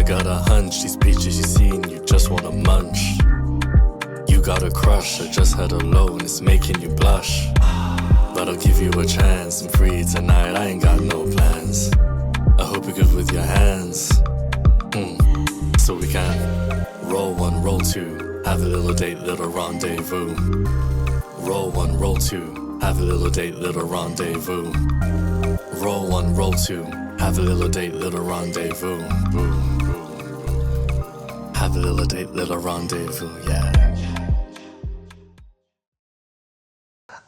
got a hunch, these peaches you seen, you just wanna munch. You got a crush, I just had a low and it's making you blush. But I'll give you a chance, I'm free tonight, I ain't got no plans. I hope you're good with your hands. So we can roll one, roll two, have a little date, little rendezvous. Roll one, roll two, have a little date, little rendezvous. Roll one, roll two, have a little date, little rendezvous. Have a little date, little rendezvous, yeah.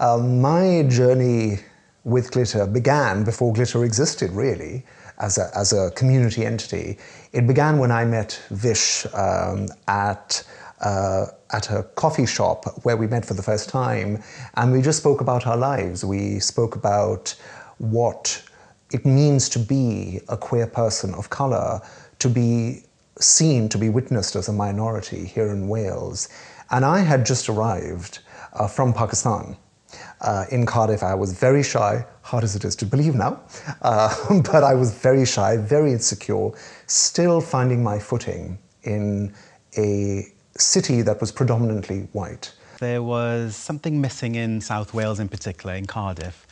My journey with glitter began before glitter existed, really, as a community entity. It began when I met Vish at a coffee shop where we met for the first time, and we just spoke about our lives. We spoke about what it means to be a queer person of colour, to be seen, to be witnessed as a minority here in Wales. And I had just arrived from Pakistan. In Cardiff, I was very shy, hard as it is to believe now, but I was very shy, very insecure, still finding my footing in a city that was predominantly white. There was something missing in South Wales in particular, in Cardiff.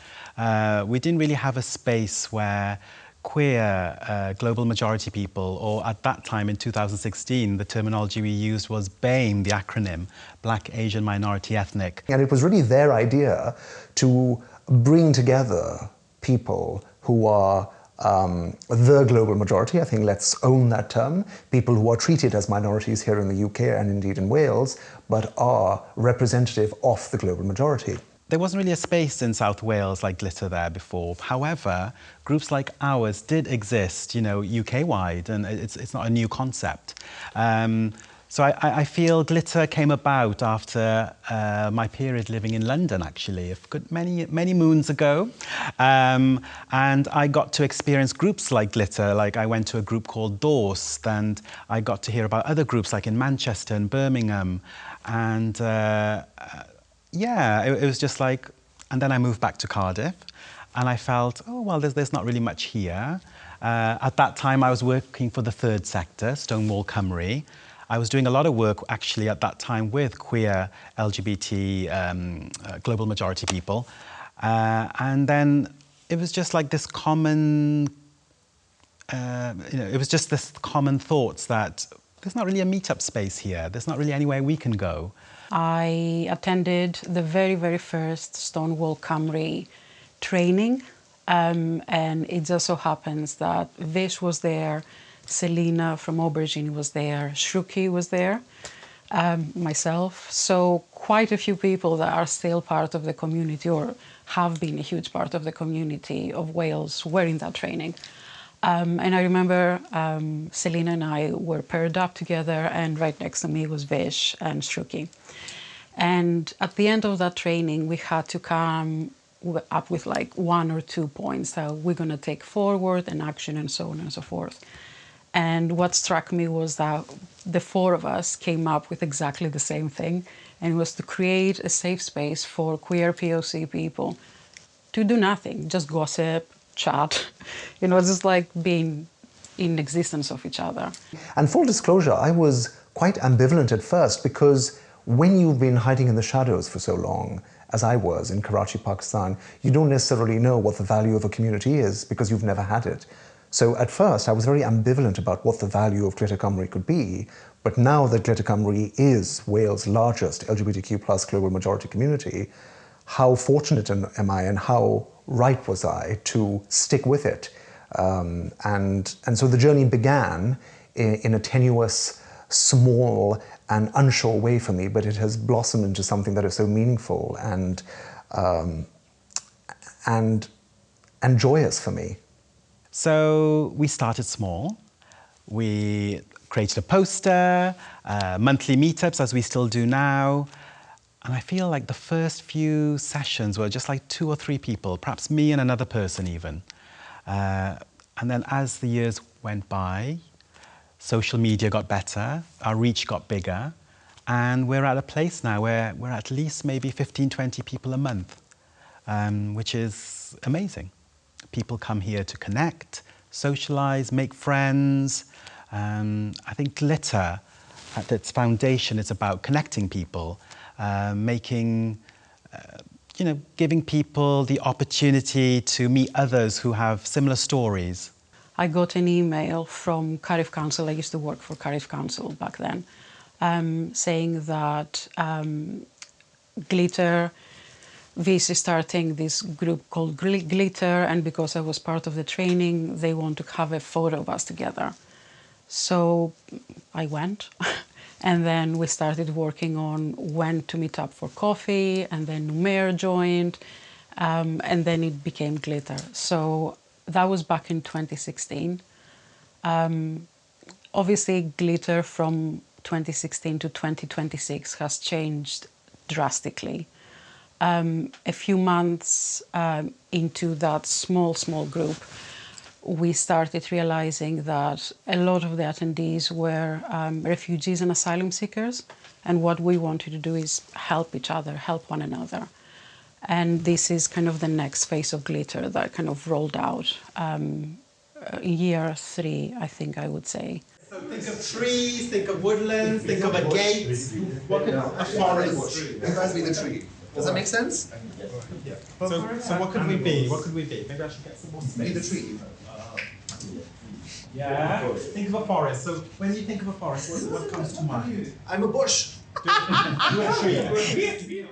We didn't really have a space where queer global majority people, or at that time in 2016, the terminology we used was BAME, the acronym, Black, Asian, Minority, Ethnic. And it was really their idea to bring together people who are the global majority. I think let's own that term. People who are treated as minorities here in the UK and indeed in Wales, but are representative of the global majority. There wasn't really a space in South Wales like glitter there before. However, groups like ours did exist, you know, UK-wide, and it's not a new concept. So I feel glitter came about after my period living in London, actually, many moons ago. And I got to experience groups like glitter. Like I went to a group called Dorst, and I got to hear about other groups like in Manchester and Birmingham. And yeah, it was just like, and then I moved back to Cardiff, and I felt, oh, well, there's not really much here. At that time, I was working for the third sector, Stonewall Cymru. I was doing a lot of work, actually, at that time with queer, LGBT, global majority people. And then it was just like this common, it was just this common thoughts that there's not really a meetup space here. There's not really anywhere we can go. I attended the very, very first Stonewall Cymru training, and it just so happens that Vish was there, Selena from Aubergine was there, Shruki was there, myself. So quite a few people that are still part of the community or have been a huge part of the community of Wales were in that training. And I remember Selena and I were paired up together, and right next to me was Vish and Shruki. And at the end of that training, we had to come up with like 1 or 2 points that we're going to take forward and action and so on and so forth. And what struck me was that the 4 of us came up with exactly the same thing, and it was to create a safe space for queer POC people to do nothing, just gossip, chat, you know, just like being in existence of each other. And full disclosure, I was quite ambivalent at first, because when you've been hiding in the shadows for so long, as I was in Karachi, Pakistan, you don't necessarily know what the value of a community is because you've never had it. So at first, I was very ambivalent about what the value of Glitter Cymru could be, but now that Glitter Cymru is Wales' largest LGBTQ+ global majority community, how fortunate am I and how right was I to stick with it? And so the journey began in a tenuous, small and unsure way for me, but it has blossomed into something that is so meaningful and joyous for me. So we started small. We created a poster, monthly meetups, as we still do now. And I feel like the first few sessions were just like 2 or 3 people, perhaps me and another person even. And then as the years went by, social media got better, our reach got bigger, and we're at a place now where we're at least maybe 15, 20 people a month, which is amazing. People come here to connect, socialize, make friends, I think glitter, at its foundation, is about connecting people, making, giving people the opportunity to meet others who have similar stories. I got an email from Cardiff Council, I used to work for Cardiff Council back then, saying that Glitter, Vish is starting this group called Glitter, and because I was part of the training, they want to have a photo of us together. So I went, and then we started working on when to meet up for coffee, and then Numair joined, and then it became Glitter. So that was back in 2016. Obviously, Glitter from 2016 to 2026 has changed drastically. A few months into that small group, we started realizing that a lot of the attendees were refugees and asylum seekers, and what we wanted to do is help each other, help one another. And this is kind of the next phase of Glitter that kind of rolled out year 3, I think I would say. So think of trees, think of woodlands, think of a gate, a forest. It has to be the tree. Does that make sense? Yeah. So what could we be? What could we be? Maybe I should get some more space. Be the tree. Yeah. Think of a forest. So when you think of a forest, what comes to mind? I'm a bush. Do a tree.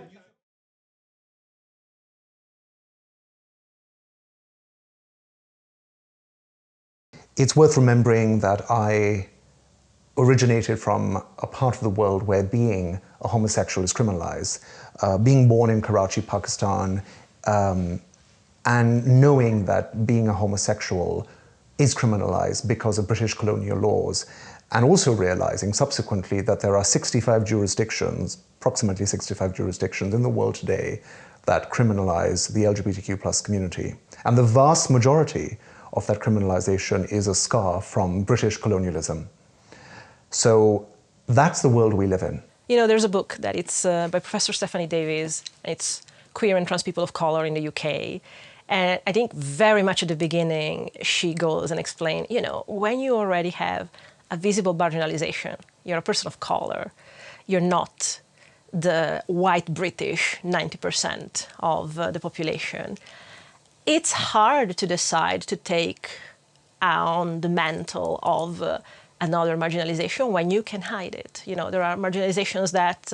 It's worth remembering that I originated from a part of the world where being a homosexual is criminalized. Being born in Karachi, Pakistan, and knowing that being a homosexual is criminalized because of British colonial laws, and also realizing subsequently that there are 65 jurisdictions, approximately 65 jurisdictions in the world today that criminalize the LGBTQ plus community. And the vast majority of that criminalization is a scar from British colonialism. So that's the world we live in. You know, there's a book that it's by Professor Stephanie Davies. It's Queer and Trans People of Color in the UK. And I think very much at the beginning, she goes and explains, you know, when you already have a visible marginalization, you're a person of color, you're not the white British 90% of the population. It's hard to decide to take on the mantle of another marginalization when you can hide it. You know, there are marginalizations that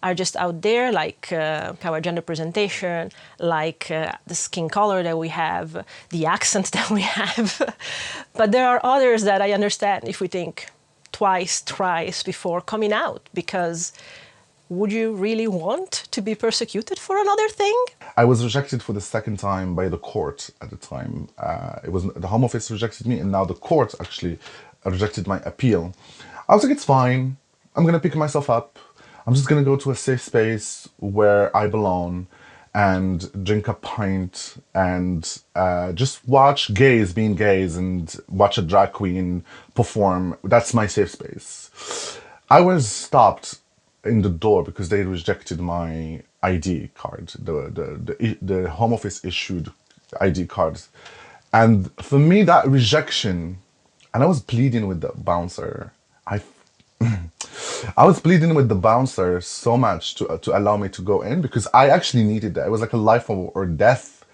are just out there, like our gender presentation, like the skin color that we have, the accent that we have. But there are others that I understand if we think twice, thrice before coming out, because would you really want to be persecuted for another thing? I was rejected for the second time by the court at the time. It was the Home Office rejected me, and now the court actually rejected my appeal. I was like, it's fine. I'm gonna pick myself up. I'm just gonna go to a safe space where I belong and drink a pint and just watch gays being gays and watch a drag queen perform. That's my safe space. I was stopped in the door because they rejected my ID card, the Home Office issued ID cards. And for me, that rejection, and I was pleading with the bouncer. I was pleading with the bouncer so much to allow me to go in, because I actually needed that. It was like a life or death,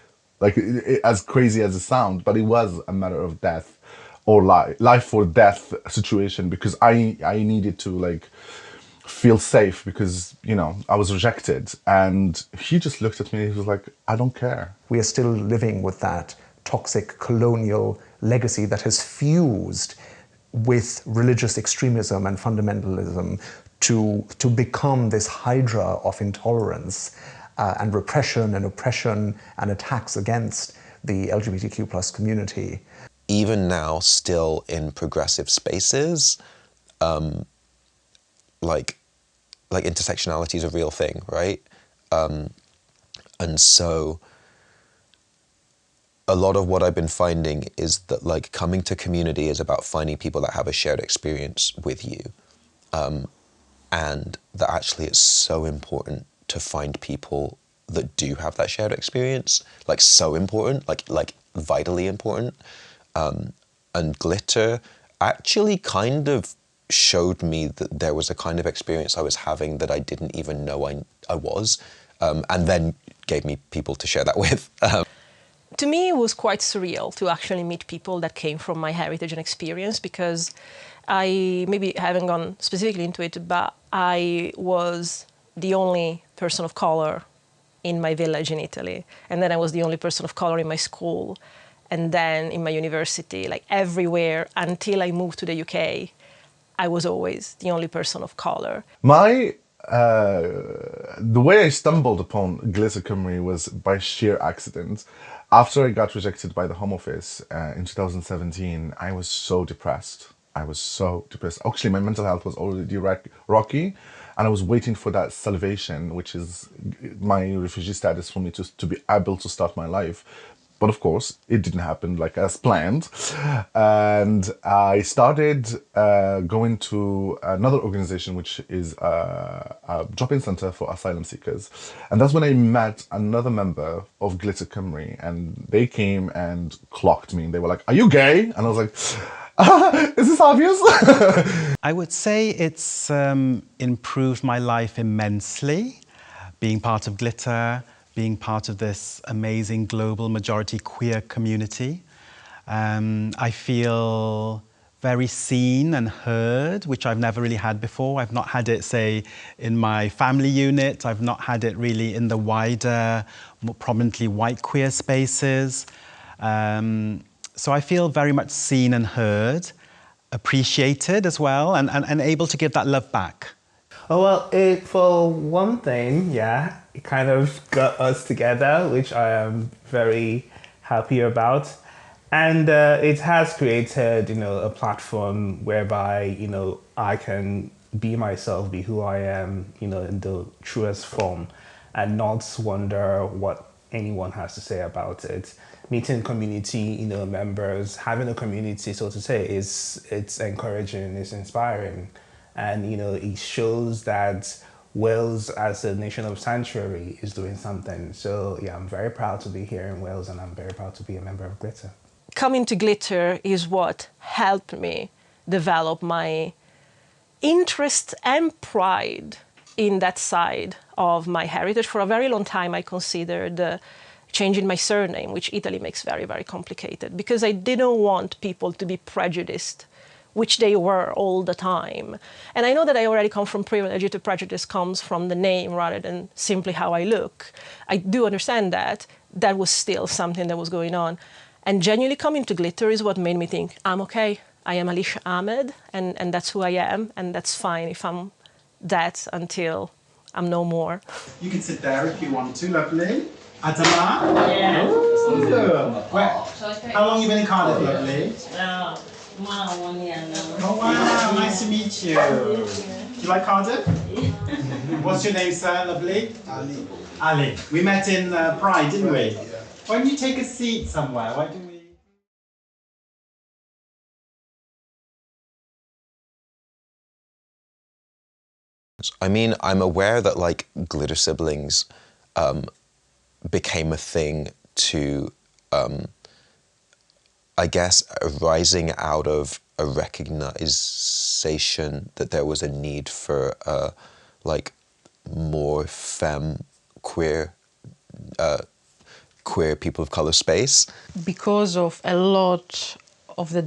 like as crazy as it sounds, but it was a matter of death or life or death situation, because I needed to like feel safe, because, you know, I was rejected. And he just looked at me, he was like, I don't care. We are still living with that toxic colonial legacy that has fused with religious extremism and fundamentalism to become this hydra of intolerance and repression and oppression and attacks against the LGBTQ plus community. Even now, still in progressive spaces, like intersectionality is a real thing, right? And so a lot of what I've been finding is that like coming to community is about finding people that have a shared experience with you. And that actually it's so important to find people that do have that shared experience, like so important, like vitally important. And Glitter actually kind of showed me that there was a kind of experience I was having that I didn't even know I was, and then gave me people to share that with. To me, it was quite surreal to actually meet people that came from my heritage and experience, because I, maybe haven't gone specifically into it, but I was the only person of color in my village in Italy. And then I was the only person of color in my school. And then in my university, like everywhere, until I moved to the UK, I was always the only person of color. The way I stumbled upon Glitter Cymru was by sheer accident. After I got rejected by the Home Office in 2017, I was so depressed. Actually, my mental health was already rocky, and I was waiting for that salvation, which is my refugee status, for me to be able to start my life. But of course, it didn't happen like as planned. And I started going to another organization, which is a drop-in center for asylum seekers. And that's when I met another member of Glitter Cymru. And they came and clocked me. And they were like, "Are you gay?" And I was like, "Is this obvious?" I would say it's improved my life immensely, being part of Glitter, being part of this amazing global majority queer community. I feel very seen and heard, which I've never really had before. I've not had it, say, in my family unit. I've not had it really in the wider, more prominently white queer spaces. So I feel very much seen and heard, appreciated as well, and able to give that love back. Oh, well, for one thing, yeah, it kind of got us together, which I am very happy about. And it has created, a platform whereby, I can be myself, be who I am, in the truest form, and not wonder what anyone has to say about it. Meeting community, members, having a community, so to say, it's encouraging, it's inspiring. And, it shows that Wales, as a nation of sanctuary, is doing something. So, yeah, I'm very proud to be here in Wales, and I'm very proud to be a member of Glitter. Coming to Glitter is what helped me develop my interest and pride in that side of my heritage. For a very long time, I considered changing my surname, which Italy makes very, very complicated, because I didn't want people to be prejudiced, which they were all the time. And I know that I already come from privilege. The prejudice comes from the name rather than simply how I look. I do understand that. That was still something that was going on. And genuinely coming to Glitter is what made me think, I'm okay. I am Alisha Ahmed, and that's who I am, and that's fine if I'm that until I'm no more. You can sit there if you want to, lovely. Adama? Yeah. How long have you been in Cardiff, lovely? 1 year now. Oh wow, nice to meet you. Do you like Cardiff? What's your name, sir, lovely? Ali. Ali. We met in Pride, didn't we? Why don't you take a seat somewhere? Why don't we? I mean, I'm aware that like Glitter Siblings became a thing to, I guess, arising out of a recognition that there was a need for like more queer people of color space. Because of a lot of the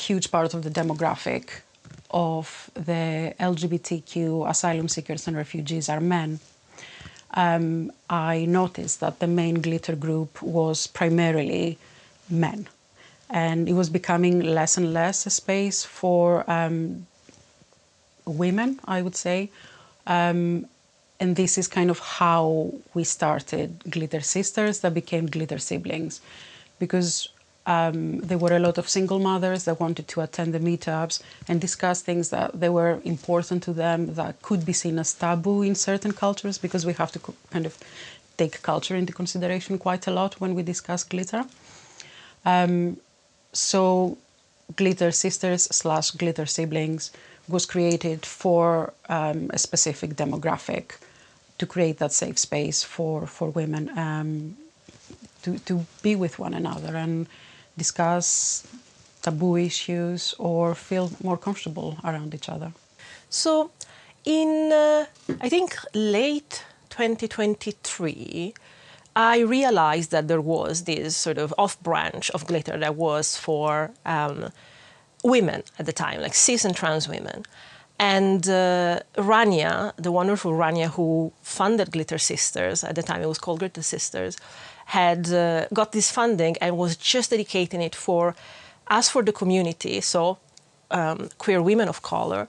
huge part of the demographic of the LGBTQ asylum seekers and refugees are men, I noticed that the main Glitter group was primarily men. And it was becoming less and less a space for women, I would say. And this is kind of how we started Glitter Sisters that became Glitter Siblings. Because there were a lot of single mothers that wanted to attend the meetups and discuss things that they were important to them, that could be seen as taboo in certain cultures, because we have to kind of take culture into consideration quite a lot when we discuss Glitter. So Glitter Sisters / Glitter Siblings was created for a specific demographic, to create that safe space for women to be with one another and discuss taboo issues or feel more comfortable around each other? So in, I think, late 2023, I realized that there was this sort of off-branch of glitter that was for women at the time, like cis and trans women. And Rania, the wonderful Rania who funded Glitter Sisters, at the time it was called Glitter Sisters, had got this funding and was just dedicating it for us, for the community, so queer women of color,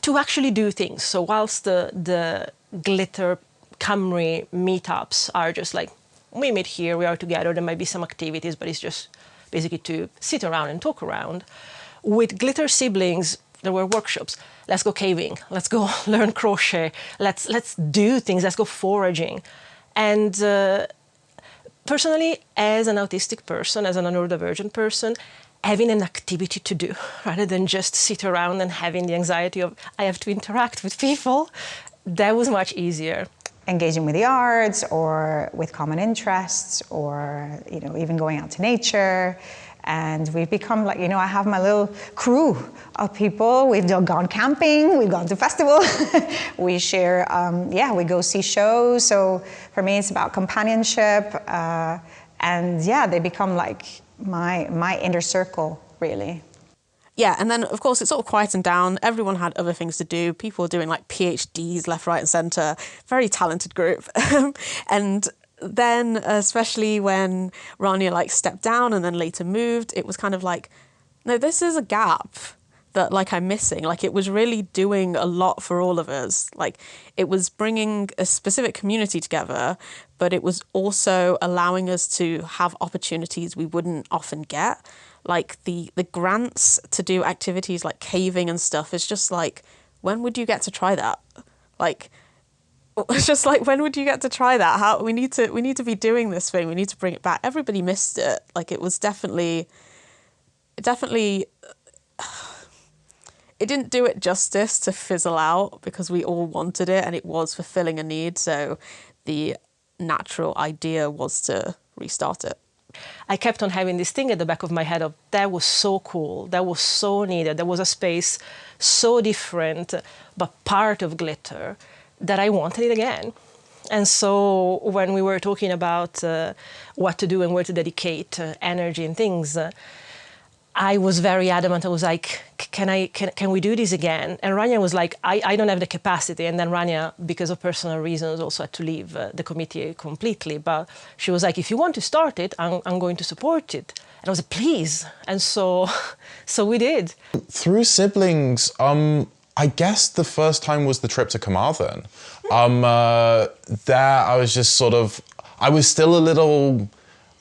to actually do things. So whilst the Glitter Cymru meetups are just like, we meet here, we are together, there might be some activities, but it's just basically to sit around and talk around. With Glitter Siblings, there were workshops. Let's go caving, let's go learn crochet, let's do things, let's go foraging. And personally, as an autistic person, as an neurodivergent person, having an activity to do rather than just sit around and having the anxiety of I have to interact with people, that was much easier. Engaging with the arts or with common interests or, you know, even going out to nature. And we've become like, you know, I have my little crew of people. We've gone camping, we've gone to festival. We share, we go see shows. So for me, it's about companionship. And yeah, they become like my inner circle, really. Yeah, and then, of course, it sort of quietened down. Everyone had other things to do. People were doing, like, PhDs left, right and centre. Very talented group. And then, especially when Rania, like, stepped down and then later moved, it was kind of like, no, this is a gap that, like, I'm missing. Like, it was really doing a lot for all of us. Like, it was bringing a specific community together, but it was also allowing us to have opportunities we wouldn't often get. Like the grants to do activities like caving and stuff is just like, when would you get to try that? Like, it's just like, when would you get to try that? How we need to be doing this thing. We need to bring it back. Everybody missed it. Like, it was definitely, it didn't do it justice to fizzle out because we all wanted it and it was fulfilling a need. So the natural idea was to restart it. I kept on having this thing at the back of my head of, that was so cool, that was so needed, there was a space so different, but part of glitter, that I wanted it again. And so when we were talking about what to do and where to dedicate energy and things, I was very adamant. I was like, can we do this again? And Rania was like, I don't have the capacity. And then Rania, because of personal reasons, also had to leave the committee completely. But she was like, if you want to start it, I'm going to support it. And I was like, please. And so we did. Through Siblings, I guess the first time was the trip to Carmarthen. There I was just sort of, I was still a little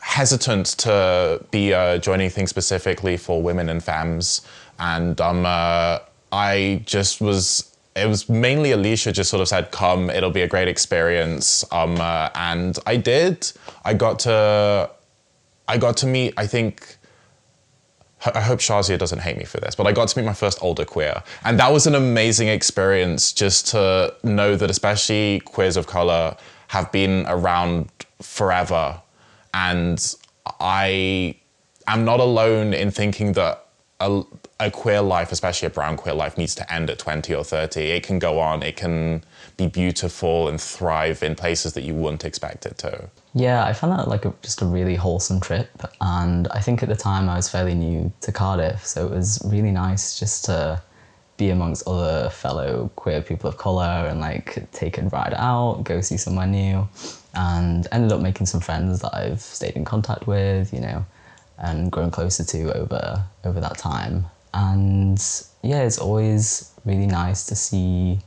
hesitant to be joining things specifically for women and femmes, and I just was, it was mainly Alisha just sort of said, come, it'll be a great experience, and I did. I got to meet, I think, I hope Shazia doesn't hate me for this, but I got to meet my first older queer, and that was an amazing experience, just to know that especially queers of colour have been around forever. And I am not alone in thinking that a queer life, especially a brown queer life, needs to end at 20 or 30. It can go on, it can be beautiful and thrive in places that you wouldn't expect it to. Yeah, I found that like just a really wholesome trip. And I think at the time I was fairly new to Cardiff, so it was really nice just to be amongst other fellow queer people of colour and like take a ride out, go see somewhere new. And ended up making some friends that I've stayed in contact with, you know, and grown closer to over that time. And yeah, it's always really nice to see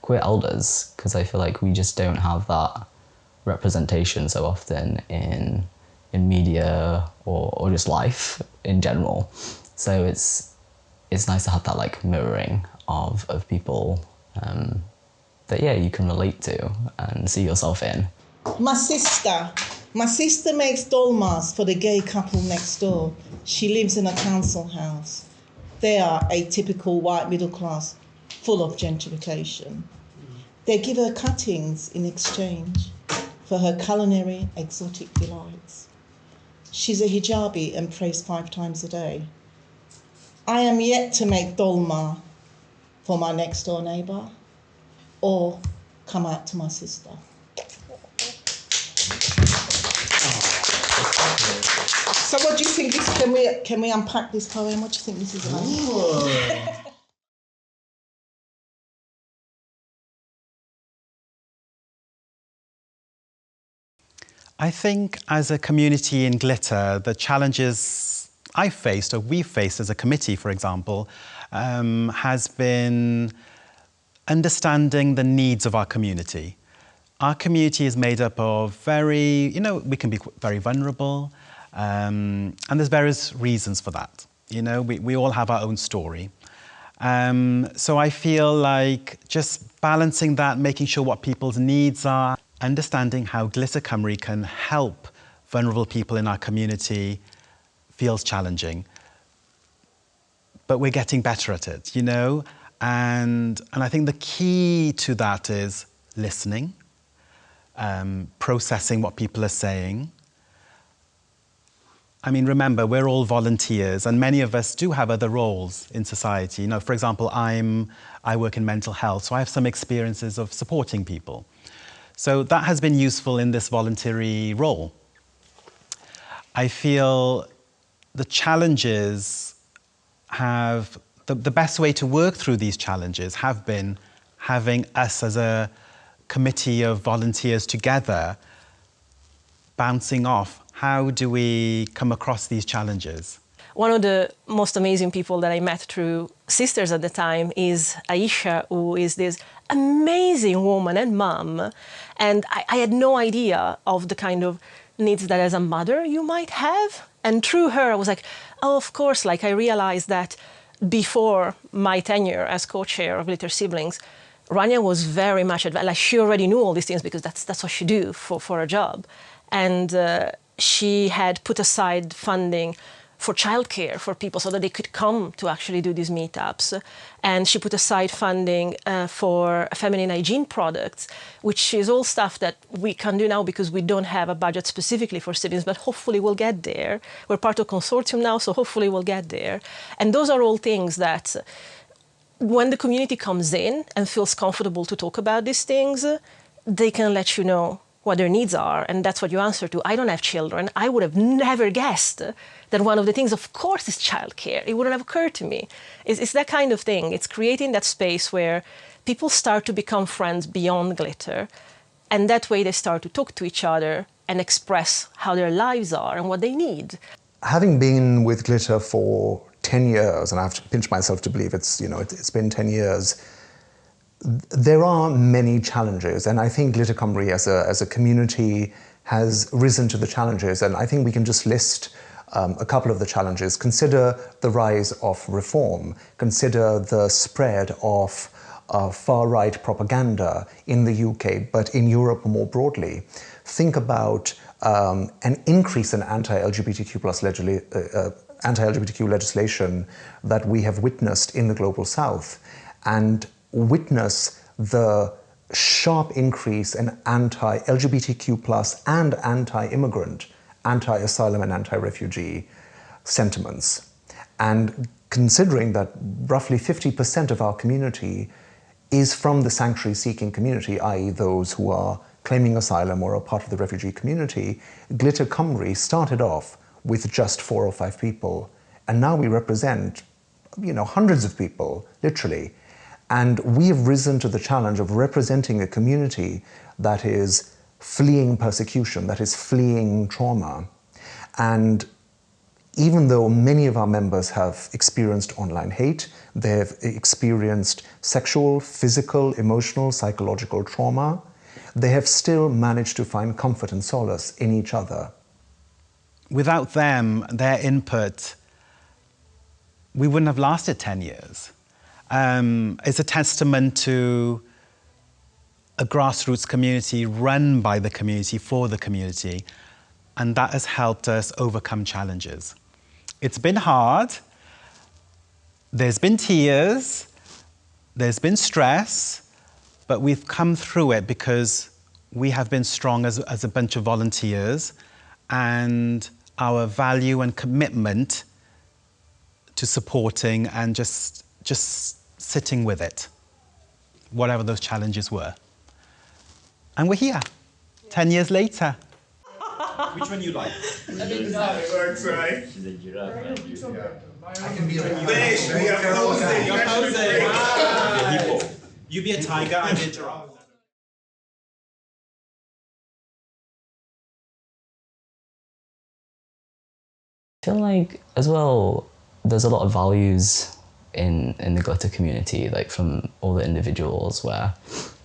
queer elders, because I feel like we just don't have that representation so often in media or just life in general. So it's nice to have that like mirroring of people that yeah, you can relate to and see yourself in. My sister makes doll masks for the gay couple next door. She lives in a council house. They are a typical white middle class, full of gentrification. They give her cuttings in exchange for her culinary exotic delights. She's a hijabi and prays 5 times a day. I am yet to make dolma for my next door neighbour or come out to my sister. So what do you think this, can we unpack this poem? What do you think this is about? I think as a community in Glitter, the challenges I faced, or we faced as a committee, for example, has been understanding the needs of our community. Our community is made up of we can be very vulnerable, and there's various reasons for that. We all have our own story. So I feel like just balancing that, making sure what people's needs are, understanding how Glitter Cymru can help vulnerable people in our community feels challenging. But we're getting better at it, And I think the key to that is listening, processing what people are saying. I mean, remember, we're all volunteers, and many of us do have other roles in society. For example, I work in mental health, so I have some experiences of supporting people. So that has been useful in this voluntary role. I feel the challenges have, the best way to work through these challenges have been having us as a committee of volunteers together, bouncing off. How do we come across these challenges? One of the most amazing people that I met through Sisters at the time is Alisha, who is this amazing woman and mom. And I had no idea of the kind of needs that as a mother you might have. And through her, I was like, oh, of course, I realized that before my tenure as co-chair of Glitter Siblings, Rania was very much advanced. She already knew all these things because that's what she do for a job. And she had put aside funding for childcare for people so that they could come to actually do these meetups. And she put aside funding for feminine hygiene products, which is all stuff that we can do now because we don't have a budget specifically for siblings, but hopefully we'll get there. We're part of a consortium now, so hopefully we'll get there. And those are all things that when the community comes in and feels comfortable to talk about these things, they can let you know what their needs are, and that's what you answer to. I don't have children. I would have never guessed that one of the things, of course, is childcare. It wouldn't have occurred to me. It's that kind of thing. It's creating that space where people start to become friends beyond Glitter, and that way they start to talk to each other and express how their lives are and what they need. Having been with Glitter for 10 years, and I have to pinch myself to believe it's been 10 years, there are many challenges, and I think Glitter Cymru as a community has risen to the challenges, and I think we can just list a couple of the challenges. Consider the rise of reform, consider the spread of far-right propaganda in the UK, but in Europe more broadly. Think about an increase in anti-LGBTQ legislation that we have witnessed in the Global South, and witness the sharp increase in anti-LGBTQ+ and anti-immigrant, anti-asylum and anti-refugee sentiments. And considering that roughly 50% of our community is from the sanctuary-seeking community, i.e. those who are claiming asylum or are part of the refugee community, Glitter Cymru started off with just 4 or 5 people, and now we represent, hundreds of people, literally. And we have risen to the challenge of representing a community that is fleeing persecution, that is fleeing trauma. And even though many of our members have experienced online hate, they have experienced sexual, physical, emotional, psychological trauma, they have still managed to find comfort and solace in each other. Without them, their input, we wouldn't have lasted 10 years. It's a testament to a grassroots community run by the community, for the community, and that has helped us overcome challenges. It's been hard, there's been tears, there's been stress, but we've come through it because we have been strong as a bunch of volunteers, and our value and commitment to supporting and just sitting with it, whatever those challenges were. And we're here, 10 years later. Which one you like? It works, right? She's a giraffe. I can be a Fish, we are posing. You're posing. Ah. You be a tiger, I be a giraffe. I feel like, as well, there's a lot of values in the glitter community, like from all the individuals, where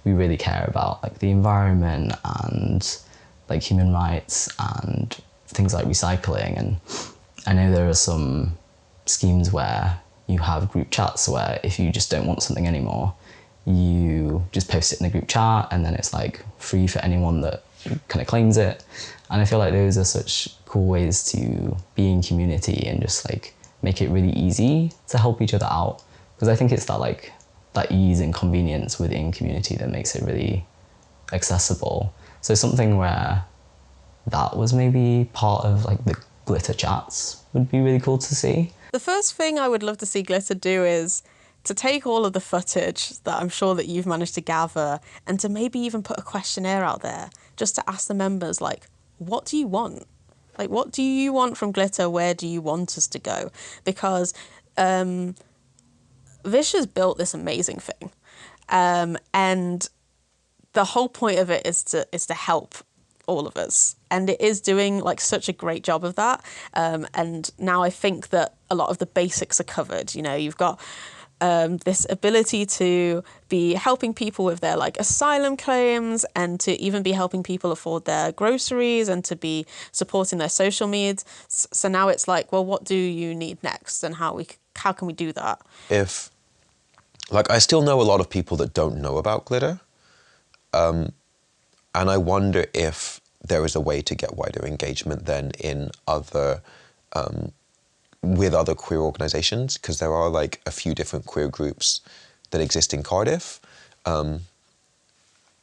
we really care about like the environment and like human rights and things like recycling. And I know there are some schemes where you have group chats where if you just don't want something anymore, you just post it in the group chat and then it's like free for anyone that kind of claims it. And I feel like those are such cool ways to be in community and just like make it really easy to help each other out. Because I think it's that like that ease and convenience within community that makes it really accessible. So something where that was maybe part of like the glitter chats would be really cool to see. The first thing I would love to see Glitter do is to take all of the footage that I'm sure that you've managed to gather and to maybe even put a questionnaire out there just to ask the members, like, what do you want? Like, what do you want from Glitter? Where do you want us to go? Because Vish has built this amazing thing. And the whole point of it is to help all of us. And it is doing like such a great job of that. And now I think that a lot of the basics are covered. You know, you've got this ability to be helping people with their like asylum claims and to even be helping people afford their groceries and to be supporting their social needs. So now it's like, well, what do you need next and how can we do that? I still know a lot of people that don't know about glitter. And I wonder if there is a way to get wider engagement then in other, with other queer organisations, because there are like a few different queer groups that exist in Cardiff. And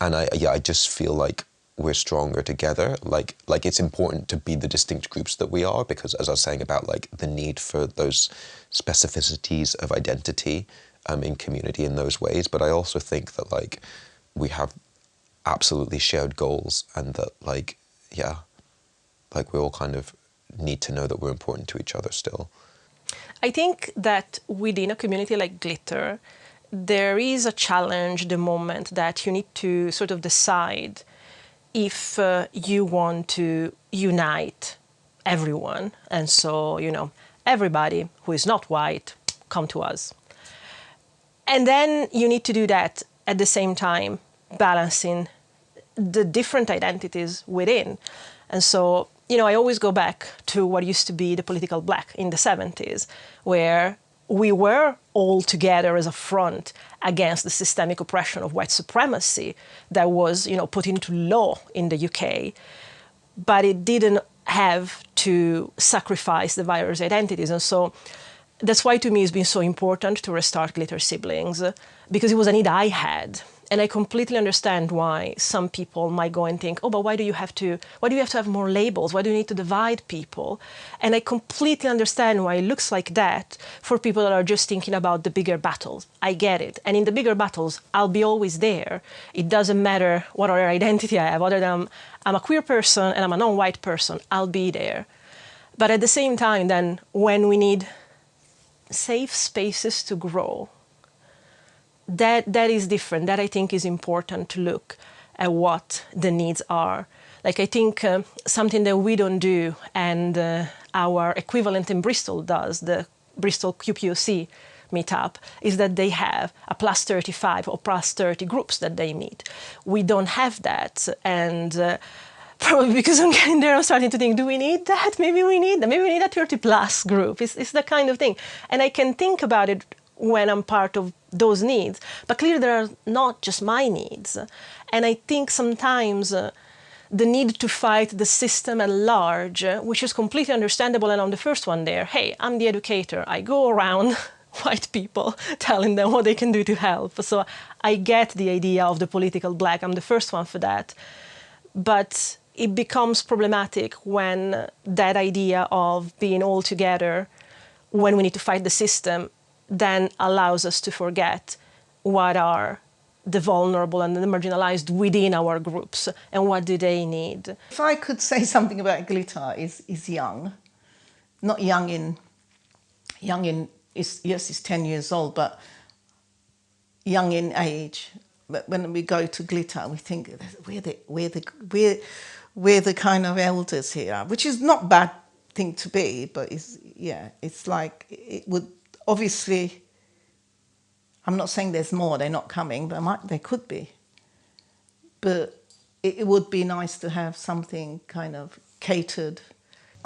I just feel like we're stronger together. Like it's important to be the distinct groups that we are, because as I was saying about like the need for those specificities of identity in community in those ways. But I also think that like we have absolutely shared goals and that like, yeah, like we all kind of need to know that we're important to each other still. I think that within a community like Glitter, there is a challenge the moment that you need to sort of decide if you want to unite everyone. And so, you know, everybody who is not white, come to us. And then you need to do that at the same time, balancing the different identities within. And so, you know, I always go back to what used to be the political black in the 70s, where we were all together as a front against the systemic oppression of white supremacy that was, you know, put into law in the UK. But it didn't have to sacrifice the various identities. And so that's why to me it's been so important to restart Glitter Siblings, because it was a need I had. And I completely understand why some people might go and think, oh, but why do you have to have more labels? Why do you need to divide people? And I completely understand why it looks like that for people that are just thinking about the bigger battles. I get it. And in the bigger battles, I'll be always there. It doesn't matter what other identity I have, other than I'm a queer person and I'm a non-white person, I'll be there. But at the same time, then, when we need safe spaces to grow, that is different. That I think is important to look at what the needs are. Like I think something that we don't do and our equivalent in Bristol does, the Bristol QPOC meetup, is that they have a +35 or +30 groups that they meet. We don't have that, and probably because I'm getting there, I'm starting to think, do we need that? Maybe we need that. Maybe we need a 30+ group. It's the kind of thing. And I can think about it when I'm part of those needs. But clearly there are not just my needs. And I think sometimes the need to fight the system at large, which is completely understandable, and I'm the first one there. Hey, I'm the educator. I go around white people telling them what they can do to help. So I get the idea of the political black. I'm the first one for that. But it becomes problematic when that idea of being all together when we need to fight the system, then allows us to forget what are the vulnerable and the marginalized within our groups and what do they need. If I could say something about glitter, is young. Not young in, yes, it's 10 years old, but young in age. But when we go to glitter, we think we're the kind of elders here, which is not a bad thing to be, but it's like it would obviously. I'm not saying there's more; they're not coming, but there could be. But it would be nice to have something kind of catered.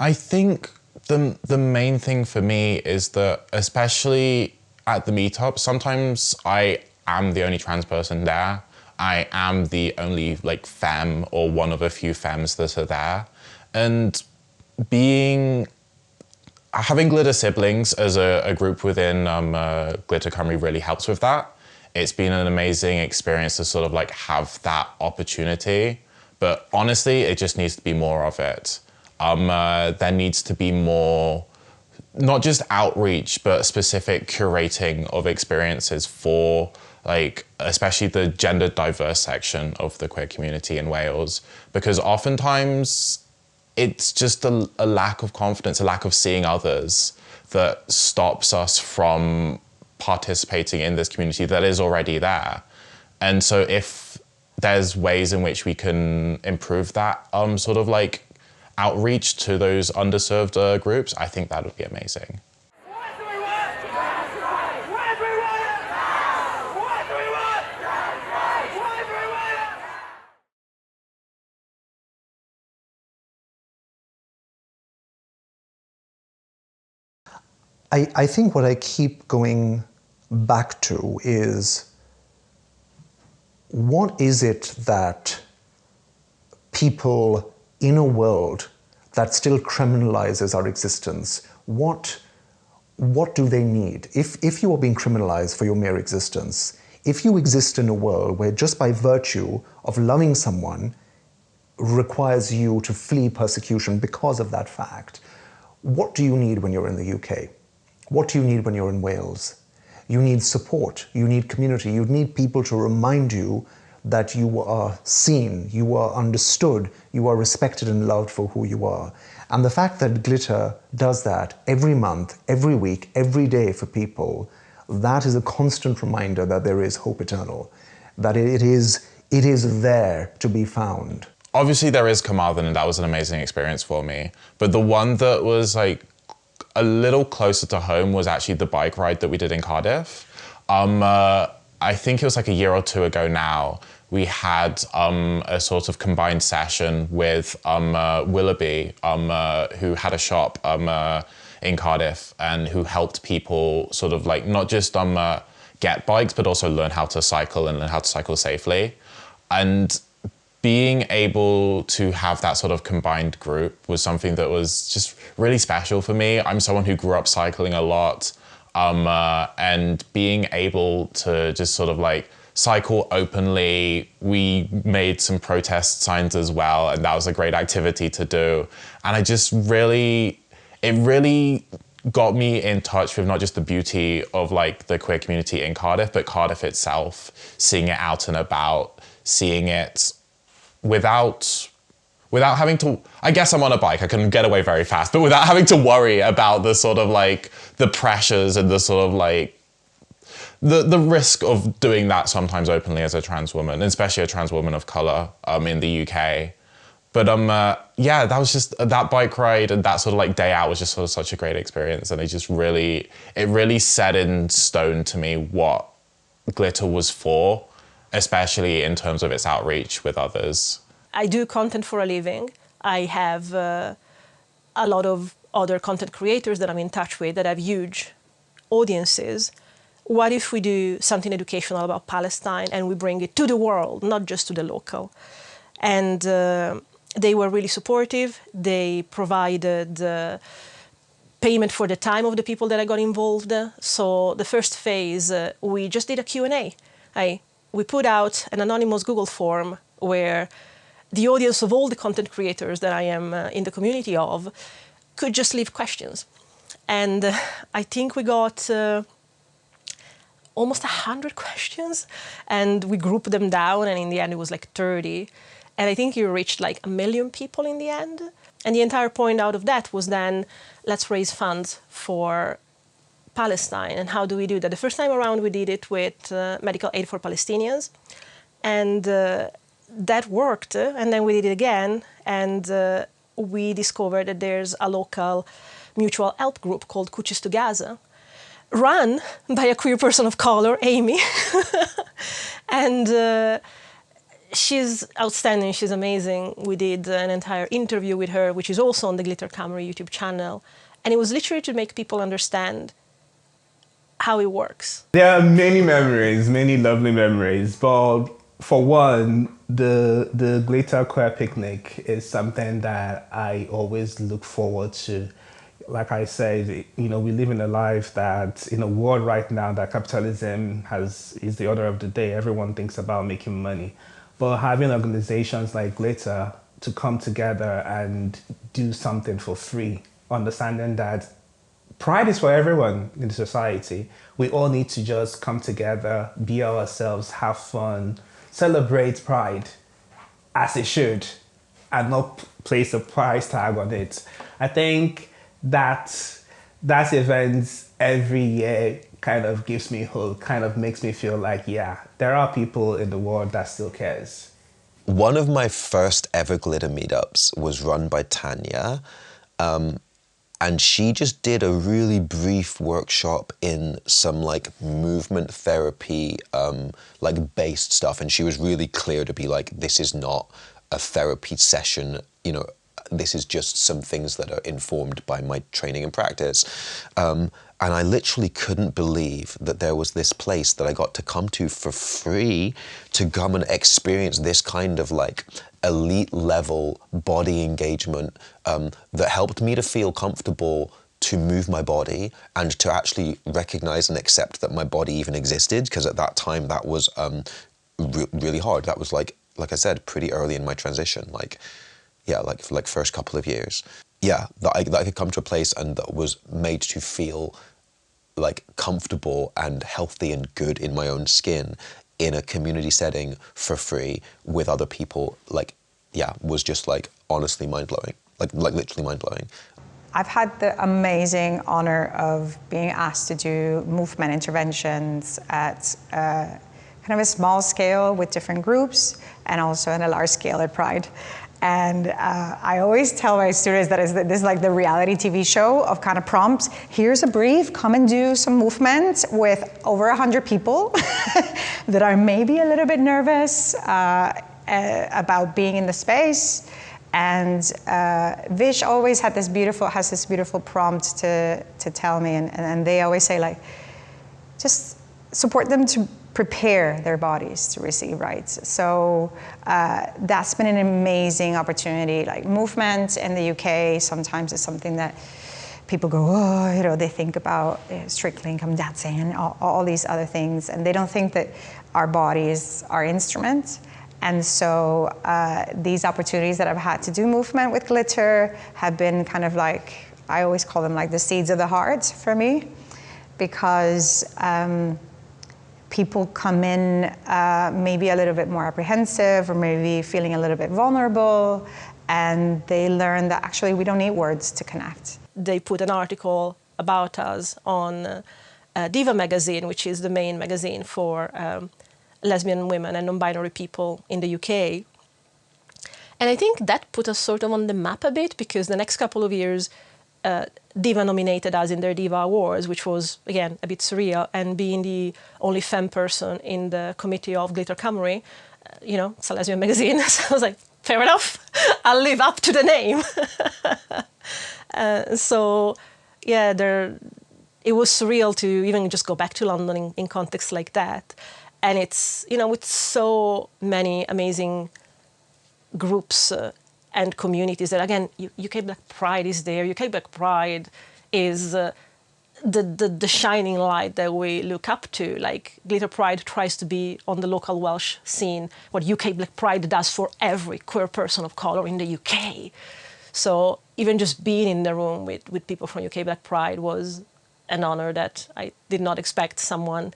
I think the main thing for me is that, especially at the meetup, sometimes I am the only trans person there. I am the only like femme or one of a few femmes that are there, and having Glitter Siblings as a group within Glitter Cymru really helps with that. It's been an amazing experience to sort of like have that opportunity, but honestly, it just needs to be more of it. There needs to be more, not just outreach, but specific curating of experiences for like, especially the gender diverse section of the queer community in Wales, because oftentimes it's just a lack of confidence, a lack of seeing others that stops us from participating in this community that is already there. And so if there's ways in which we can improve that sort of like outreach to those underserved groups, I think that would be amazing. I think what I keep going back to is, what is it that people in a world that still criminalizes our existence, what do they need? If you are being criminalized for your mere existence, if you exist in a world where just by virtue of loving someone requires you to flee persecution because of that fact, what do you need when you're in the UK? What do you need when you're in Wales? You need support, you need community, you need people to remind you that you are seen, you are understood, you are respected and loved for who you are. And the fact that Glitter does that every month, every week, every day for people, that is a constant reminder that there is hope eternal, that it is there to be found. Obviously there is Carmarthen, and that was an amazing experience for me. But the one that was like a little closer to home was actually the bike ride that we did in Cardiff. I think it was like a year or two ago now, we had a sort of combined session with Willoughby, who had a shop in Cardiff and who helped people sort of like not just get bikes, but also learn how to cycle and learn how to cycle safely. And being able to have that sort of combined group was something that was just really special for me. I'm someone who grew up cycling a lot, and being able to just sort of like cycle openly. We made some protest signs as well, and that was a great activity to do. And it really got me in touch with not just the beauty of like the queer community in Cardiff, but Cardiff itself, seeing it out and about, seeing it without having to, I guess I'm on a bike, I can get away very fast, but without having to worry about the sort of like the pressures and the sort of like the risk of doing that sometimes openly as a trans woman, especially a trans woman of color in the UK. But yeah, that was just, that bike ride and that sort of like day out was just sort of such a great experience, and it really set in stone to me what Glitter was for, especially in terms of its outreach with others. I do content for a living. I have a lot of other content creators that I'm in touch with that have huge audiences. What if we do something educational about Palestine and we bring it to the world, not just to the local? And they were really supportive. They provided payment for the time of the people that I got involved. So the first phase, we just did a Q&A. We put out an anonymous Google form where the audience of all the content creators that I am in the community of could just leave questions. And I think we got almost 100 questions, and we grouped them down, and in the end it was like 30. And I think you reached like 1 million people in the end. And the entire point out of that was then, let's raise funds for Palestine. And how do we do that? The first time around we did it with Medical Aid for Palestinians, and that worked. And then we did it again, and we discovered that there's a local mutual help group called Coaches to Gaza, run by a queer person of color, Amy. And she's outstanding, she's amazing. We did an entire interview with her, which is also on the Glitter Camera YouTube channel. And it was literally to make people understand how it works. There are many memories, many lovely memories. But for one, the Glitter Queer Picnic is something that I always look forward to. Like I said, you know, we live in a life that, in a world right now that capitalism is the order of the day. Everyone thinks about making money. But having organizations like Glitter to come together and do something for free, understanding that pride is for everyone in the society. We all need to just come together, be ourselves, have fun, celebrate pride as it should, and not place a price tag on it. I think that event every year kind of gives me hope, kind of makes me feel like, yeah, there are people in the world that still cares. One of my first ever glitter meetups was run by Tanya, and she just did a really brief workshop in some like movement therapy, like based stuff, and she was really clear to be like, this is not a therapy session, you know, this is just some things that are informed by my training and practice. And I literally couldn't believe that there was this place that I got to come to for free to come and experience this kind of like elite level body engagement that helped me to feel comfortable to move my body and to actually recognize and accept that my body even existed, because at that time that was really hard. That was like I said, pretty early in my transition, like first couple of years. Yeah, that I could come to a place and that was made to feel like comfortable and healthy and good in my own skin in a community setting for free with other people, like, yeah, was just like honestly mind-blowing, like literally mind-blowing. I've had the amazing honor of being asked to do movement interventions at kind of a small scale with different groups, and also on a large scale at Pride. And I always tell my students that this is like the reality TV show of kind of prompts. Here's a brief, come and do some movement with over 100 people that are maybe a little bit nervous about being in the space. And Vish always has this beautiful prompt to tell me, and they always say, like, just support them to prepare their bodies to receive rights. So that's been an amazing opportunity. Like, movement in the UK sometimes is something that people go, oh, you know, they think about strictly income dancing and all these other things, and they don't think that our bodies are instruments. And so these opportunities that I've had to do movement with glitter have been kind of like, I always call them like the seeds of the heart for me, because people come in maybe a little bit more apprehensive or maybe feeling a little bit vulnerable, and they learn that actually we don't need words to connect. They put an article about us on Diva magazine, which is the main magazine for lesbian women and non-binary people in the UK. And I think that put us sort of on the map a bit, because the next couple of years, Diva nominated us in their Diva Awards, which was, again, a bit surreal. And being the only femme person in the committee of Glitter Cymru, you know, it's a lesbian magazine. So I was like, fair enough, I'll live up to the name. So, yeah, it was surreal to even just go back to London in contexts like that. And it's, you know, with so many amazing groups and communities that, again, UK Black Pride is there. UK Black Pride is the shining light that we look up to. Like, Glitter Pride tries to be on the local Welsh scene what UK Black Pride does for every queer person of color in the UK. So even just being in the room with people from UK Black Pride was an honor that I did not expect someone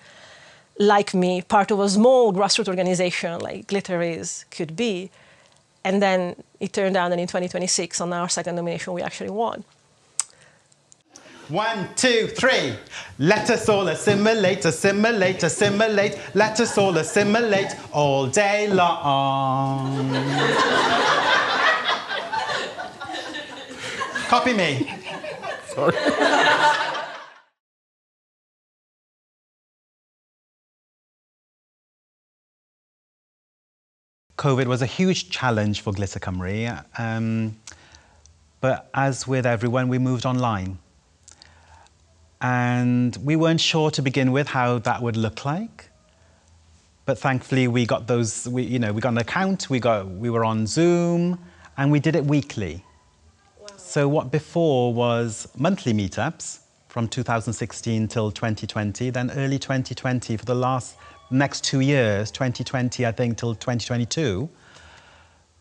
like me, part of a small grassroots organization like Glitter is, could be. And then it turned out that in 2026, on our second nomination, we actually won. 1, 2, 3. Let us all assimilate, assimilate, assimilate. Let us all assimilate all day long. Copy me. Sorry. COVID was a huge challenge for Glitter Cymru, but as with everyone, we moved online. And we weren't sure to begin with how that would look like, but thankfully we got those. We got an account. We were on Zoom, and we did it weekly. Wow. So what before was monthly meetups from 2016 till 2020, then early 2020 for the next 2 years, 2020 I think till 2022,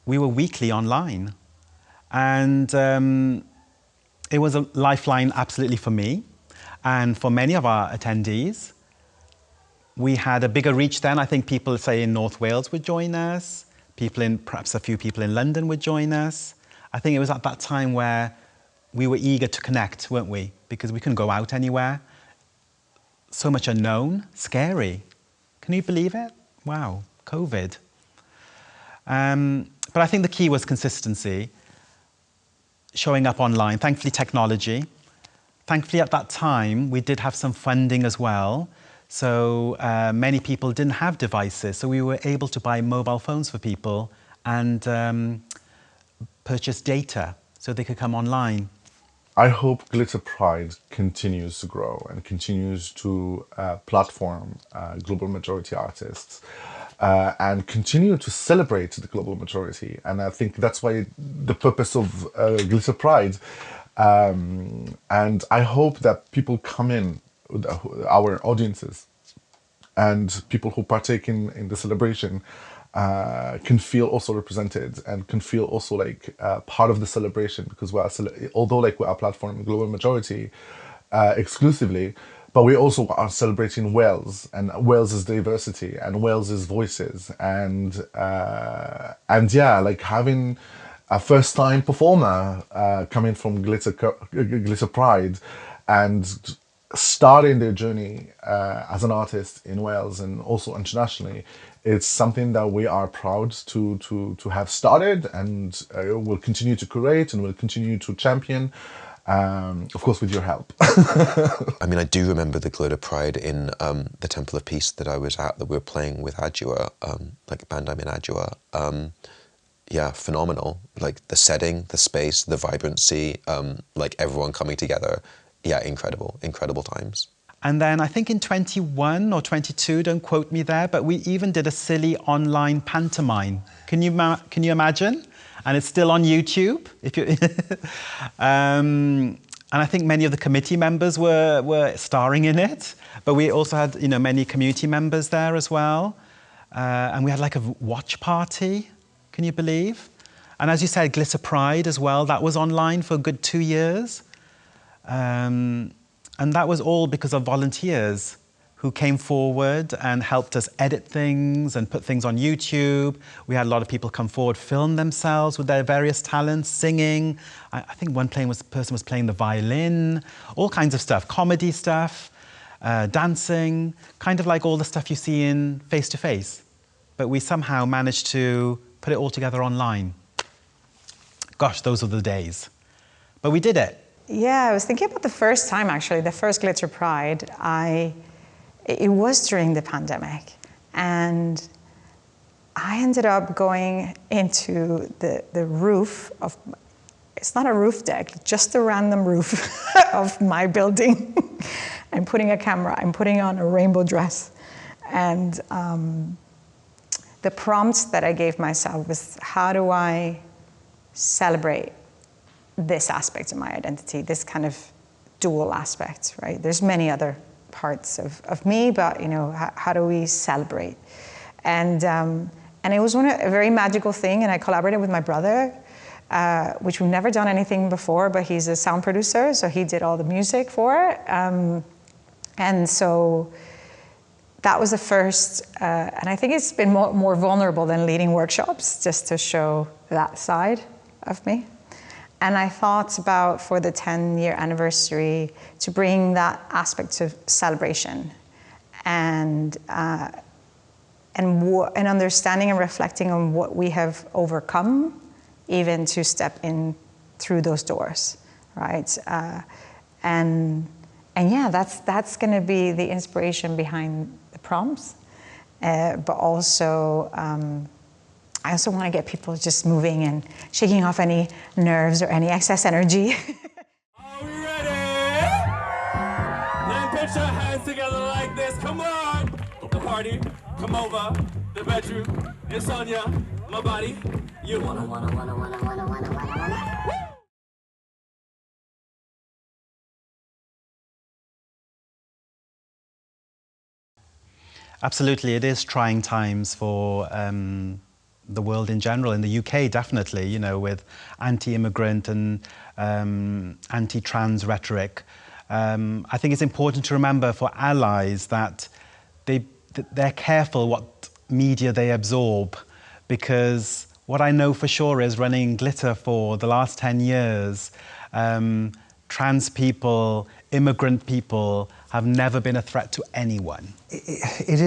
we were weekly online, and it was a lifeline absolutely for me. And for many of our attendees, we had a bigger reach then. I think people, say, in North Wales would join us. Perhaps a few people in London would join us. I think it was at that time where we were eager to connect, weren't we? Because we couldn't go out anywhere. So much unknown, scary. Can you believe it? Wow, COVID. But I think the key was consistency, showing up online, thankfully technology. Thankfully, at that time, we did have some funding as well. So many people didn't have devices. So we were able to buy mobile phones for people and purchase data so they could come online. I hope Glitter Pride continues to grow and continues to platform global majority artists and continue to celebrate the global majority. And I think that's why the purpose of Glitter Pride. And I hope that people come in, our audiences, and people who partake in the celebration can feel also represented and can feel also like part of the celebration, because although like we are platforming global majority exclusively, but we also are celebrating Wales and Wales's diversity and Wales's voices and yeah, like having a first-time performer coming from Glitter Pride and starting their journey as an artist in Wales and also internationally. It's something that we are proud to have started, and we'll continue to curate and we'll continue to champion, of course with your help. I mean, I do remember the Glitter Pride in the Temple of Peace that I was at, that we were playing with Adua, like band I'm in Adua. Yeah, phenomenal. Like the setting, the space, the vibrancy, like everyone coming together. Yeah, incredible, incredible times. And then I think in 21 or 22, don't quote me there, but we even did a silly online pantomime. Can you imagine? And it's still on YouTube. If you, and I think many of the committee members were starring in it, but we also had many community members there as well, and we had like a watch party. Can you believe? And as you said, Glitter Pride as well, that was online for a good 2 years. And that was all because of volunteers who came forward and helped us edit things and put things on YouTube. We had a lot of people come forward, film themselves with their various talents, singing. I think one person was playing the violin, all kinds of stuff, comedy stuff, dancing, kind of like all the stuff you see in face-to-face. But we somehow managed to put it all together online. Gosh, those are the days. But we did it. Yeah, I was thinking about the first time, actually, the first Glitter Pride. It was during the pandemic. And I ended up going into the roof of, it's not a roof deck, just a random roof of my building. And putting a camera and putting on a rainbow dress. And the prompt that I gave myself was, how do I celebrate this aspect of my identity, this kind of dual aspect, right? There's many other parts of me, but how do we celebrate? And it was a very magical thing, and I collaborated with my brother, which we've never done anything before, but he's a sound producer, so he did all the music for it. And so that was the first, and I think it's been more vulnerable than leading workshops, just to show that side of me. And I thought about, for the 10-year anniversary, to bring that aspect of celebration and understanding and reflecting on what we have overcome, even to step in through those doors, right? And yeah, that's going to be the inspiration behind the prompts, but also I also want to get people just moving and shaking off any nerves or any excess energy. Are we ready? Then put your hands together like this. Come on. The party, come over. The bedroom, it's on ya. My body, you wanna. Absolutely, it is trying times for the world in general, in the UK definitely, you know, with anti-immigrant and anti-trans rhetoric. I think it's important to remember for allies that they're careful what media they absorb, because what I know for sure is, running Glitter for the last 10 years, trans people, immigrant people have never been a threat to anyone. It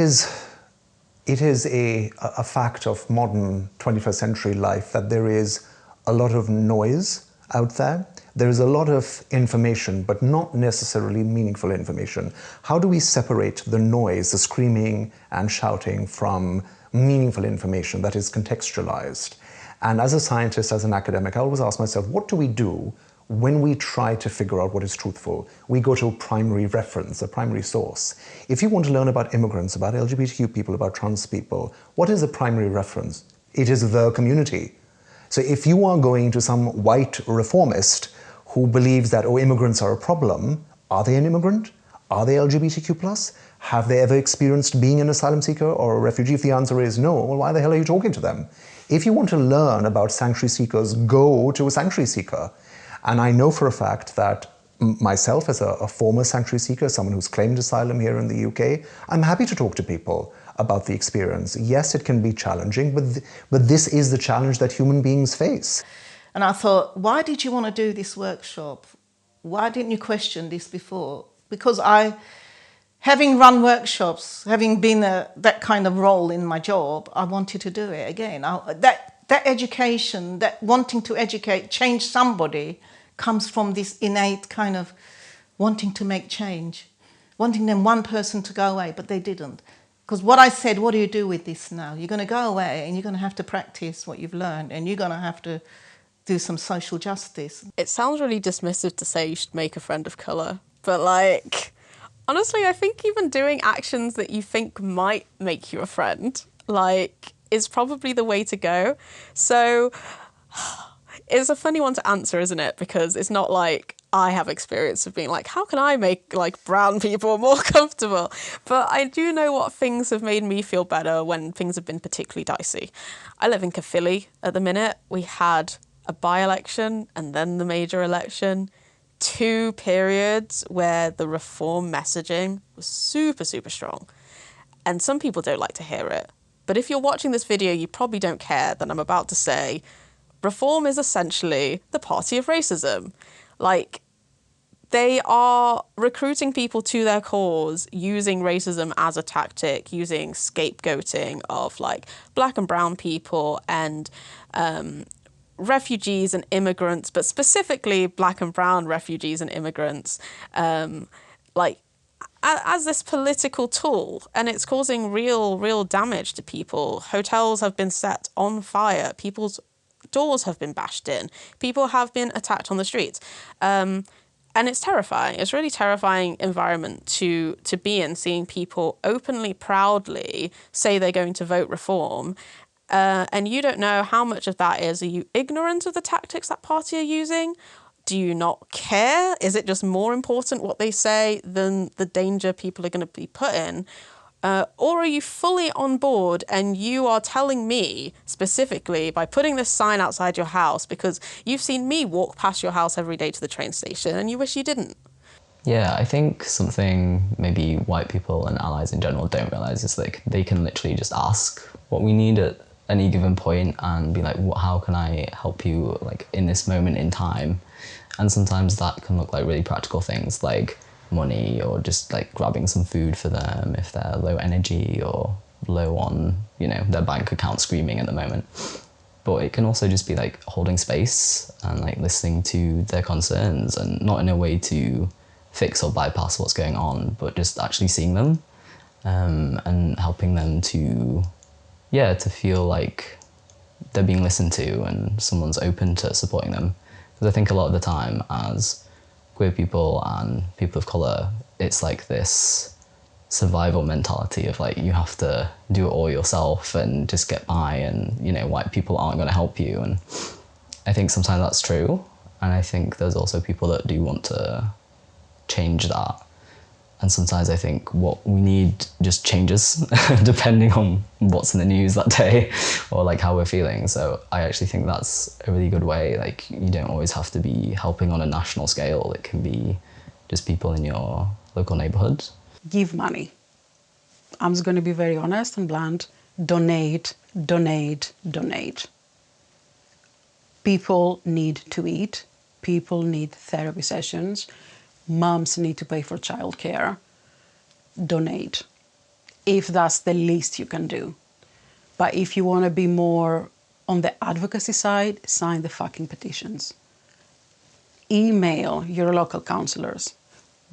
is a fact of modern 21st century life that there is a lot of noise out there. There is a lot of information, but not necessarily meaningful information. How do we separate the noise, the screaming and shouting, from meaningful information that is contextualized? And as a scientist, as an academic, I always ask myself, what do we do when we try to figure out what is truthful? We go to a primary reference, a primary source. If you want to learn about immigrants, about LGBTQ people, about trans people, what is a primary reference? It is the community. So if you are going to some white reformist who believes that, oh, immigrants are a problem, are they an immigrant? Are they LGBTQ+? Have they ever experienced being an asylum seeker or a refugee? If the answer is no, well, why the hell are you talking to them? If you want to learn about sanctuary seekers, go to a sanctuary seeker. And I know for a fact that myself, as a former sanctuary seeker, someone who's claimed asylum here in the UK, I'm happy to talk to people about the experience. Yes, it can be challenging, but this is the challenge that human beings face. And I thought, why did you want to do this workshop? Why didn't you question this before? Because having run workshops, having been that kind of role in my job, I wanted to do it again. That education, that wanting to educate, change somebody, comes from this innate kind of wanting to make change, wanting them one person to go away, but they didn't. Because what I said, what do you do with this now? You're going to go away and you're going to have to practice what you've learned, and you're going to have to do some social justice. It sounds really dismissive to say you should make a friend of colour, but like, honestly, I think even doing actions that you think might make you a friend, like, is probably the way to go. So it's a funny one to answer, isn't it? Because it's not like I have experience of being like, how can I make like brown people more comfortable? But I do know what things have made me feel better when things have been particularly dicey. I live in Caerphilly at the minute. We had a by-election and then the major election. 2 periods where the reform messaging was super, super strong. And some people don't like to hear it. But if you're watching this video, you probably don't care that I'm about to say, Reform is essentially the party of racism. Like, they are recruiting people to their cause using racism as a tactic, using scapegoating of like black and brown people and refugees and immigrants, but specifically black and brown refugees and immigrants, like as this political tool, and it's causing real damage to people. Hotels have been set on fire. People's doors have been bashed in. People have been attacked on the streets. And it's terrifying. It's a really terrifying environment to be in, seeing people openly, proudly say they're going to vote reform. And you don't know how much of that is. Are you ignorant of the tactics that party are using? Do you not care? Is it just more important what they say than the danger people are going to be put in? Or are you fully on board and you are telling me specifically by putting this sign outside your house because you've seen me walk past your house every day to the train station and you wish you didn't? Yeah, I think something maybe white people and allies in general don't realise is like they can literally just ask what we need at any given point and be like, how can I help you like in this moment in time? And sometimes that can look like really practical things like money or just like grabbing some food for them if they're low energy or low on, you know, their bank account screaming at the moment. But it can also just be like holding space and like listening to their concerns and not in a way to fix or bypass what's going on, but just actually seeing them and helping them to feel like they're being listened to and someone's open to supporting them. Because I think a lot of the time as queer people and people of colour, it's like this survival mentality of like you have to do it all yourself and just get by and, you know, white people aren't going to help you. And I think sometimes that's true. And I think there's also people that do want to change that. And sometimes I think what we need just changes depending on what's in the news that day or like how we're feeling. So I actually think that's a really good way. Like you don't always have to be helping on a national scale. It can be just people in your local neighborhood. Give money. I'm just going to be very honest and blunt. Donate, donate, donate. People need to eat. People need therapy sessions. Moms need to pay for childcare. Donate, if that's the least you can do. But if you want to be more on the advocacy side, sign the fucking petitions. Email your local councillors.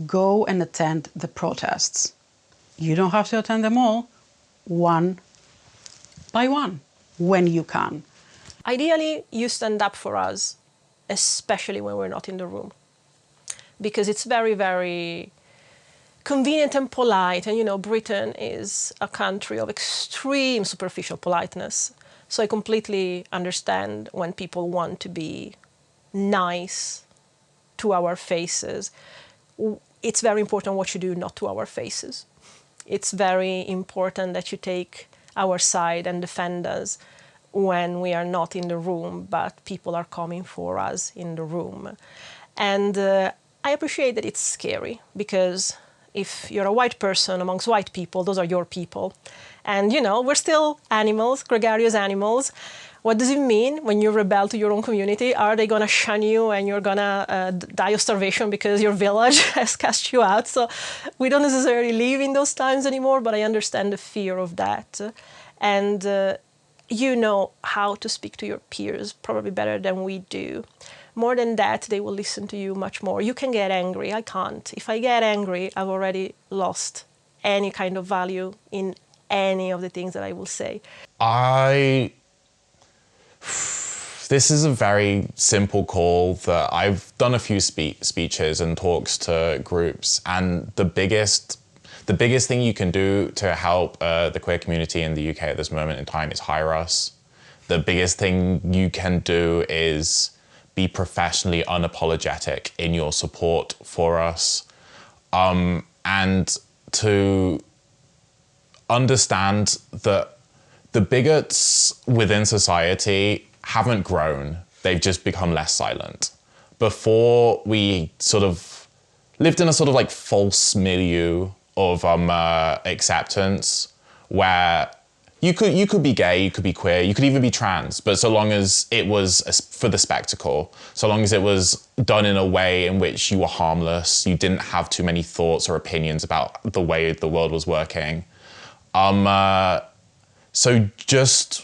Go and attend the protests. You don't have to attend them all, one by one, when you can. Ideally, you stand up for us, especially when we're not in the room. Because it's very, very convenient and polite. And, you know, Britain is a country of extreme superficial politeness. So I completely understand when people want to be nice to our faces. It's very important what you do not to our faces. It's very important that you take our side and defend us when we are not in the room, but people are coming for us in the room. And I appreciate that it's scary because if you're a white person amongst white people, those are your people. And, you know, we're still animals, gregarious animals. What does it mean when you rebel to your own community? Are they going to shun you and you're going to die of starvation because your village has cast you out? So we don't necessarily live in those times anymore, but I understand the fear of that. And you know how to speak to your peers probably better than we do. More than that, they will listen to you much more. You can get angry. I can't. If I get angry, I've already lost any kind of value in any of the things that I will say. This is a very simple call that I've done a few speeches and talks to groups, and the biggest thing you can do to help the queer community in the UK at this moment in time is hire us. The biggest thing you can do is be professionally unapologetic in your support for us, and to understand that the bigots within society haven't grown, they've just become less silent. Before, we sort of lived in a sort of like false milieu of acceptance where you could be gay, you could be queer, you could even be trans, but so long as it was for the spectacle, so long as it was done in a way in which you were harmless, you didn't have too many thoughts or opinions about the way the world was working. So just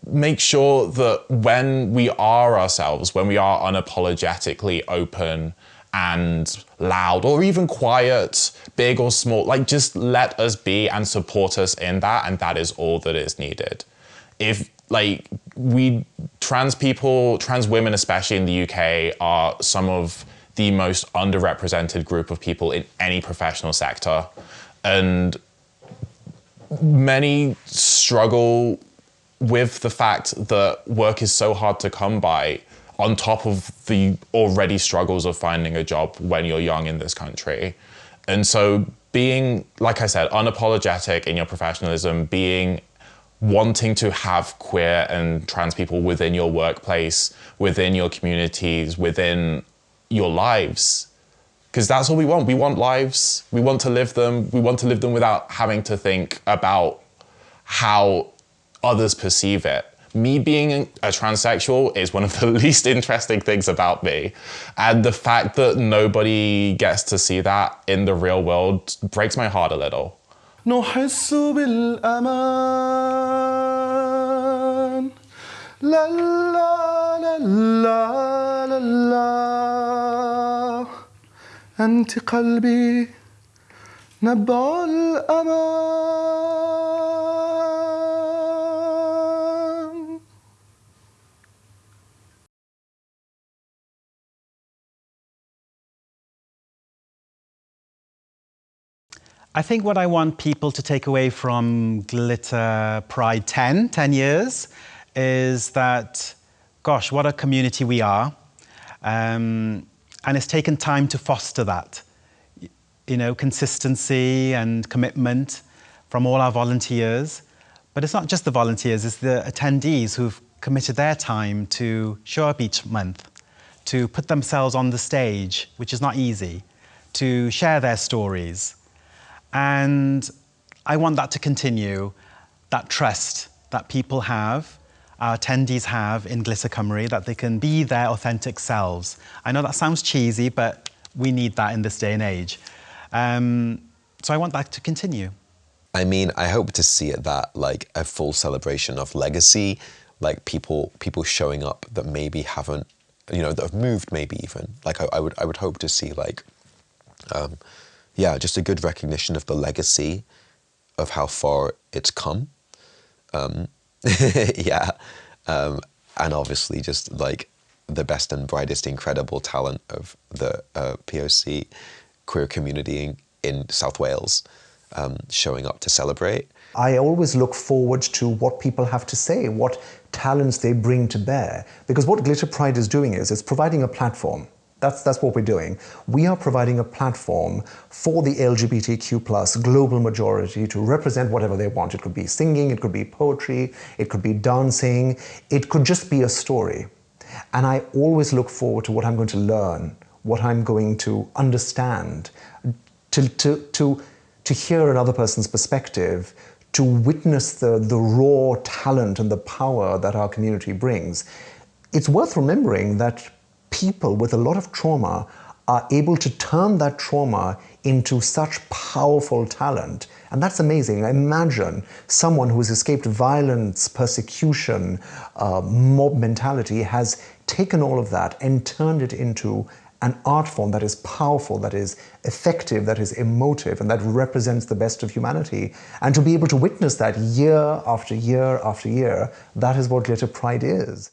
make sure that when we are ourselves, when we are unapologetically open and loud or even quiet, big or small, like just let us be and support us in that, and that is all that is needed. If like trans women especially in the UK are some of the most underrepresented group of people in any professional sector, and many struggle with the fact that work is so hard to come by, on top of the already struggles of finding a job when you're young in this country. And so being, like I said, unapologetic in your professionalism, wanting to have queer and trans people within your workplace, within your communities, within your lives. Because that's all we want. We want lives. We want to live them. We want to live them without having to think about how others perceive it. Me being a transsexual is one of the least interesting things about me. And the fact that nobody gets to see that in the real world breaks my heart a little. نحس بالأمان لا لا لا لا لا لا أنت قلبي نبع الأمان. I think what I want people to take away from Glitter Pride 10 years, is that, gosh, what a community we are. And it's taken time to foster that, you know, consistency and commitment from all our volunteers. But it's not just the volunteers, it's the attendees who've committed their time to show up each month, to put themselves on the stage, which is not easy, to share their stories. And I want that to continue, that trust that people have, our attendees have in Glitter Cymru, that they can be their authentic selves. I know that sounds cheesy, but we need that in this day and age. So I want that to continue. I mean, I hope to see it that, like, a full celebration of legacy, like people showing up that maybe haven't, you know, that have moved maybe even. Like I would hope to see, like, yeah, just a good recognition of the legacy of how far it's come. Yeah, and obviously just like the best and brightest, incredible talent of the POC queer community in South Wales showing up to celebrate. I always look forward to what people have to say, what talents they bring to bear. Because what Glitter Pride is doing is it's providing a platform. That's what we're doing. We are providing a platform for the LGBTQ+ global majority to represent whatever they want. It could be singing, it could be poetry, it could be dancing, it could just be a story. And I always look forward to what I'm going to learn, what I'm going to understand, to hear another person's perspective, to witness the raw talent and the power that our community brings. It's worth remembering that people with a lot of trauma are able to turn that trauma into such powerful talent. And that's amazing. Imagine someone who has escaped violence, persecution, mob mentality, has taken all of that and turned it into an art form that is powerful, that is effective, that is emotive, and that represents the best of humanity. And to be able to witness that year after year after year, that is what Glitter Pride is.